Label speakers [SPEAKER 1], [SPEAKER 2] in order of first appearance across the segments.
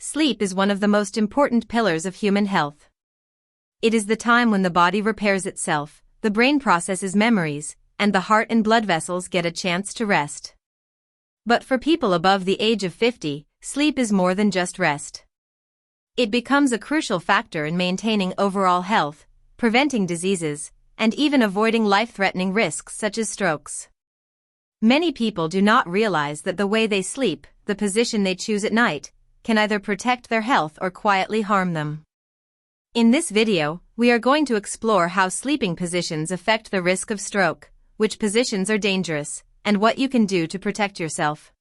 [SPEAKER 1] Sleep is one of the most important pillars of human health. It is the time when the body repairs itself, the brain processes memories, and the heart and blood vessels get a chance to rest. But for people above the age of 50, sleep is more than just rest. It becomes a crucial factor in maintaining overall health, preventing diseases, and even avoiding life-threatening risks such as strokes. Many people do not realize that the way they sleep, the position they choose at night, can either protect their health or quietly harm them. In this video, we are going to explore how sleeping positions affect the risk of stroke, which positions are dangerous, and what you can do to protect yourself.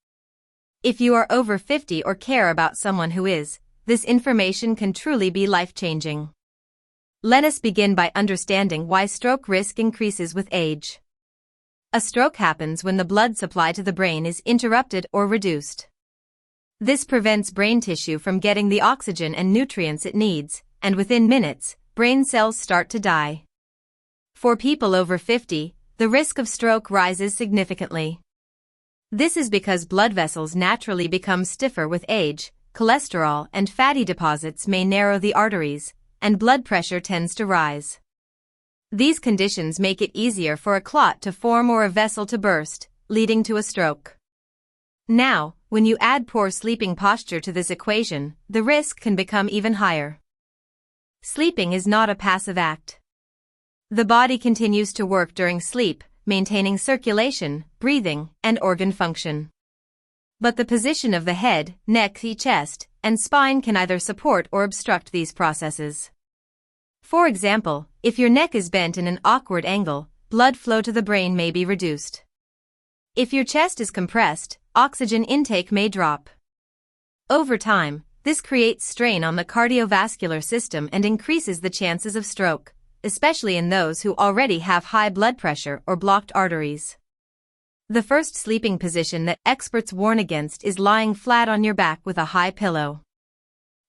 [SPEAKER 1] If you are over 50 or care about someone who is, this information can truly be life-changing. Let us begin by understanding why stroke risk increases with age. A stroke happens when the blood supply to the brain is interrupted or reduced. This prevents brain tissue from getting the oxygen and nutrients it needs, and within minutes, brain cells start to die. For people over 50, the risk of stroke rises significantly. This is because blood vessels naturally become stiffer with age, cholesterol and fatty deposits may narrow the arteries, and blood pressure tends to rise. These conditions make it easier for a clot to form or a vessel to burst, leading to a stroke. Now, when you add poor sleeping posture to this equation, the risk can become even higher. Sleeping is not a passive act. The body continues to work during sleep, maintaining circulation, breathing, and organ function. But the position of the head, neck, chest, and spine can either support or obstruct these processes. For example, if your neck is bent in an awkward angle, blood flow to the brain may be reduced. If your chest is compressed, oxygen intake may drop. Over time, this creates strain on the cardiovascular system and increases the chances of stroke, especially in those who already have high blood pressure or blocked arteries. The first sleeping position that experts warn against is lying flat on your back with a high pillow.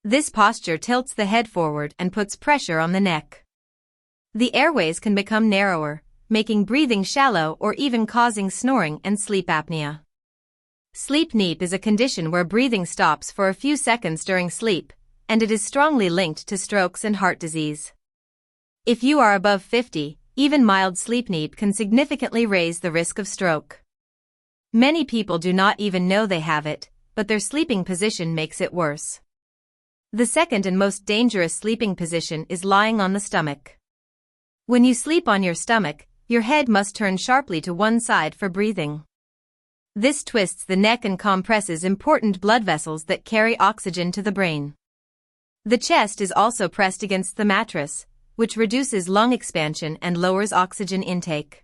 [SPEAKER 1] This posture tilts the head forward and puts pressure on the neck. The airways can become narrower, making breathing shallow or even causing snoring and sleep apnea. Sleep apnea is a condition where breathing stops for a few seconds during sleep, and it is strongly linked to strokes and heart disease. If you are above 50, even mild sleep apnea can significantly raise the risk of stroke. Many people do not even know they have it, but their sleeping position makes it worse. The second and most dangerous sleeping position is lying on the stomach. When you sleep on your stomach, your head must turn sharply to one side for breathing. This twists the neck and compresses important blood vessels that carry oxygen to the brain. The chest is also pressed against the mattress, which reduces lung expansion and lowers oxygen intake.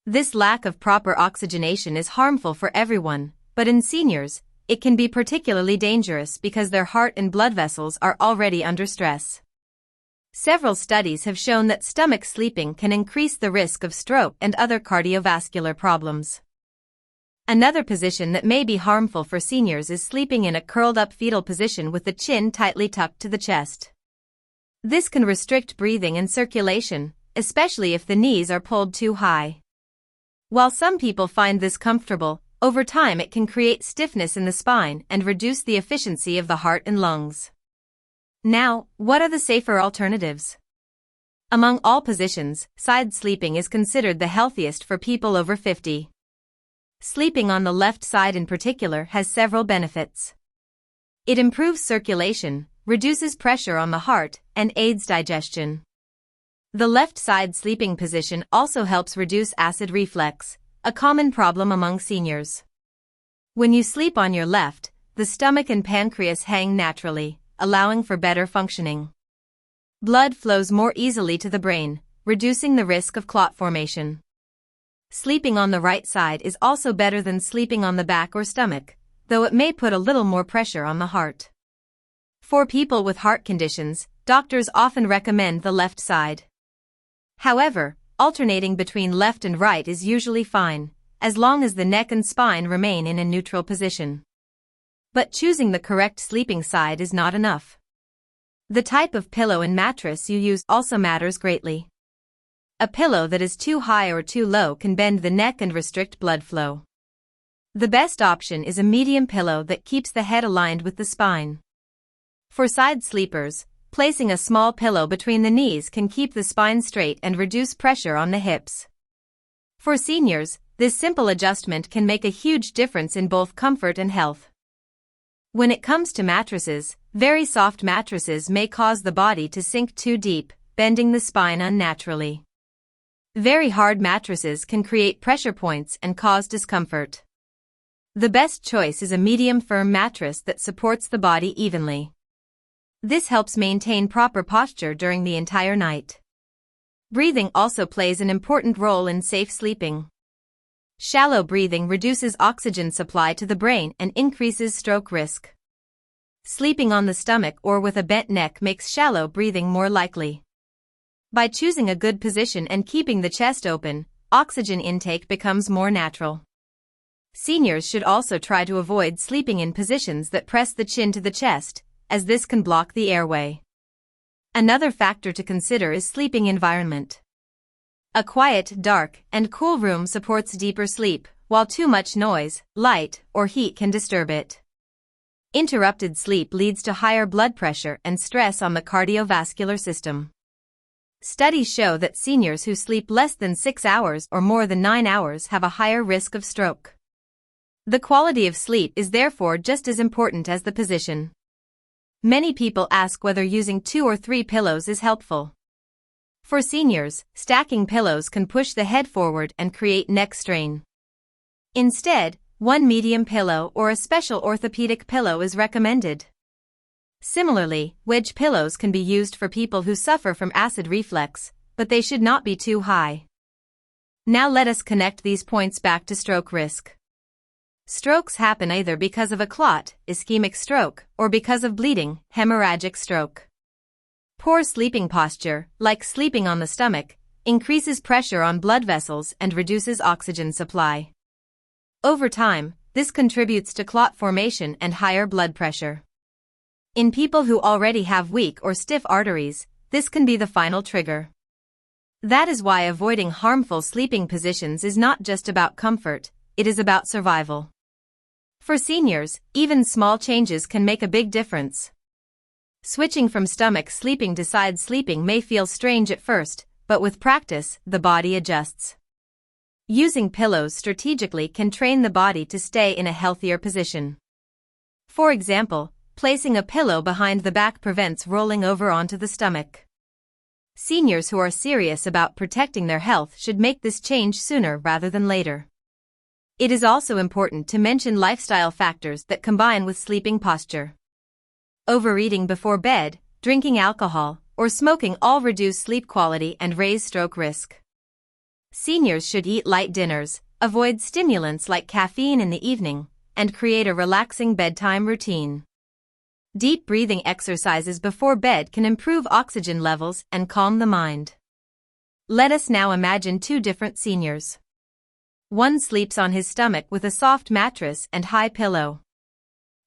[SPEAKER 1] This lack of proper oxygenation is harmful for everyone, but in seniors, it can be particularly dangerous because their heart and blood vessels are already under stress. Several studies have shown that stomach sleeping can increase the risk of stroke and other cardiovascular problems. Another position that may be harmful for seniors is sleeping in a curled-up fetal position with the chin tightly tucked to the chest. This can restrict breathing and circulation, especially if the knees are pulled too high. While some people find this comfortable, over time it can create stiffness in the spine and reduce the efficiency of the heart and lungs. Now, what are the safer alternatives? Among all positions, side sleeping is considered the healthiest for people over 50. Sleeping on the left side in particular has several benefits. It improves circulation, reduces pressure on the heart, and aids digestion. The left side sleeping position also helps reduce acid reflux, a common problem among seniors. When you sleep on your left, the stomach and pancreas hang naturally, allowing for better functioning. Blood flows more easily to the brain, reducing the risk of clot formation. Sleeping on the right side is also better than sleeping on the back or stomach, though it may put a little more pressure on the heart. For people with heart conditions, doctors often recommend the left side. However, alternating between left and right is usually fine, as long as the neck and spine remain in a neutral position. But choosing the correct sleeping side is not enough. The type of pillow and mattress you use also matters greatly. A pillow that is too high or too low can bend the neck and restrict blood flow. The best option is a medium pillow that keeps the head aligned with the spine. For side sleepers, placing a small pillow between the knees can keep the spine straight and reduce pressure on the hips. For seniors, this simple adjustment can make a huge difference in both comfort and health. When it comes to mattresses, very soft mattresses may cause the body to sink too deep, bending the spine unnaturally. Very hard mattresses can create pressure points and cause discomfort. The best choice is a medium firm mattress that supports the body evenly. This helps maintain proper posture during the entire night. Breathing also plays an important role in safe sleeping. Shallow breathing reduces oxygen supply to the brain and increases stroke risk. Sleeping on the stomach or with a bent neck makes shallow breathing more likely. By choosing a good position and keeping the chest open, oxygen intake becomes more natural. Seniors should also try to avoid sleeping in positions that press the chin to the chest, as this can block the airway. Another factor to consider is sleeping environment. A quiet, dark, and cool room supports deeper sleep, while too much noise, light, or heat can disturb it. Interrupted sleep leads to higher blood pressure and stress on the cardiovascular system. Studies show that seniors who sleep less than 6 hours or more than 9 hours have a higher risk of stroke. The quality of sleep is therefore just as important as the position. Many people ask whether using 2 or 3 pillows is helpful. For seniors, stacking pillows can push the head forward and create neck strain. Instead, one medium pillow or a special orthopedic pillow is recommended. Similarly, wedge pillows can be used for people who suffer from acid reflux, but they should not be too high. Now let us connect these points back to stroke risk. Strokes happen either because of a clot, ischemic stroke, or because of bleeding, hemorrhagic stroke. Poor sleeping posture, like sleeping on the stomach, increases pressure on blood vessels and reduces oxygen supply. Over time, this contributes to clot formation and higher blood pressure. In people who already have weak or stiff arteries, this can be the final trigger. That is why avoiding harmful sleeping positions is not just about comfort, it is about survival. For seniors, even small changes can make a big difference. Switching from stomach sleeping to side sleeping may feel strange at first, but with practice, the body adjusts. Using pillows strategically can train the body to stay in a healthier position. For example, placing a pillow behind the back prevents rolling over onto the stomach. Seniors who are serious about protecting their health should make this change sooner rather than later. It is also important to mention lifestyle factors that combine with sleeping posture. Overeating before bed, drinking alcohol, or smoking all reduce sleep quality and raise stroke risk. Seniors should eat light dinners, avoid stimulants like caffeine in the evening, and create a relaxing bedtime routine. Deep breathing exercises before bed can improve oxygen levels and calm the mind. Let us now imagine 2 different seniors. One sleeps on his stomach with a soft mattress and high pillow.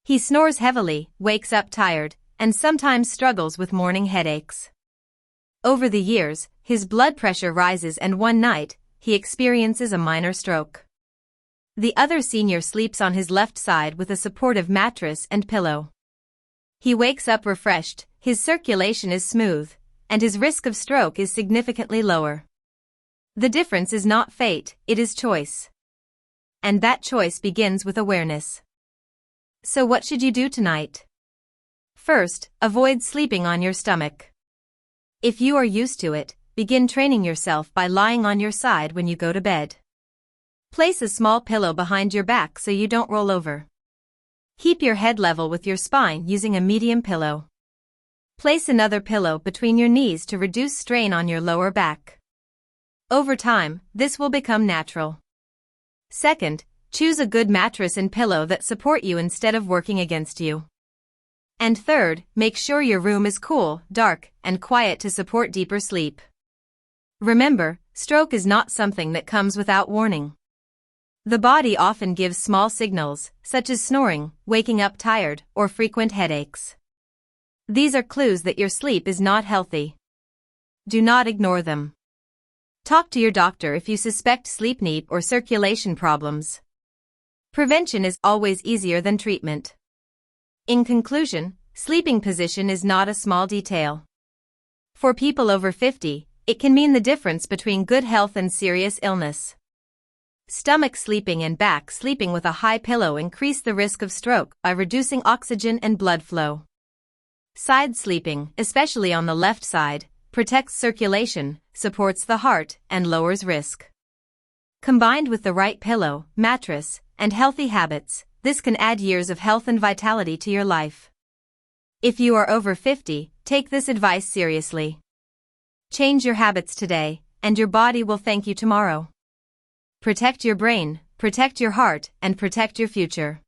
[SPEAKER 1] He snores heavily, wakes up tired, and sometimes struggles with morning headaches. Over the years, his blood pressure rises and one night, he experiences a minor stroke. The other senior sleeps on his left side with a supportive mattress and pillow. He wakes up refreshed, his circulation is smooth, and his risk of stroke is significantly lower. The difference is not fate, it is choice. And that choice begins with awareness. So what should you do tonight? First, avoid sleeping on your stomach. If you are used to it, begin training yourself by lying on your side when you go to bed. Place a small pillow behind your back so you don't roll over. Keep your head level with your spine using a medium pillow. Place another pillow between your knees to reduce strain on your lower back. Over time, this will become natural. Second, choose a good mattress and pillow that support you instead of working against you. And third, make sure your room is cool, dark, and quiet to support deeper sleep. Remember, stroke is not something that comes without warning. The body often gives small signals, such as snoring, waking up tired, or frequent headaches. These are clues that your sleep is not healthy. Do not ignore them. Talk to your doctor if you suspect sleep need or circulation problems. Prevention is always easier than treatment. In conclusion, Sleeping position is not a small detail. For people over 50, it can mean the difference between good health and serious illness. Stomach sleeping and back sleeping with a high pillow increase the risk of stroke by reducing oxygen and blood flow. Side sleeping, especially on the left side, protects circulation, supports the heart, and lowers risk. Combined with the right pillow, mattress, and healthy habits, this can add years of health and vitality to your life. If you are over 50, take this advice seriously. Change your habits today, and your body will thank you tomorrow. Protect your brain, protect your heart, and protect your future.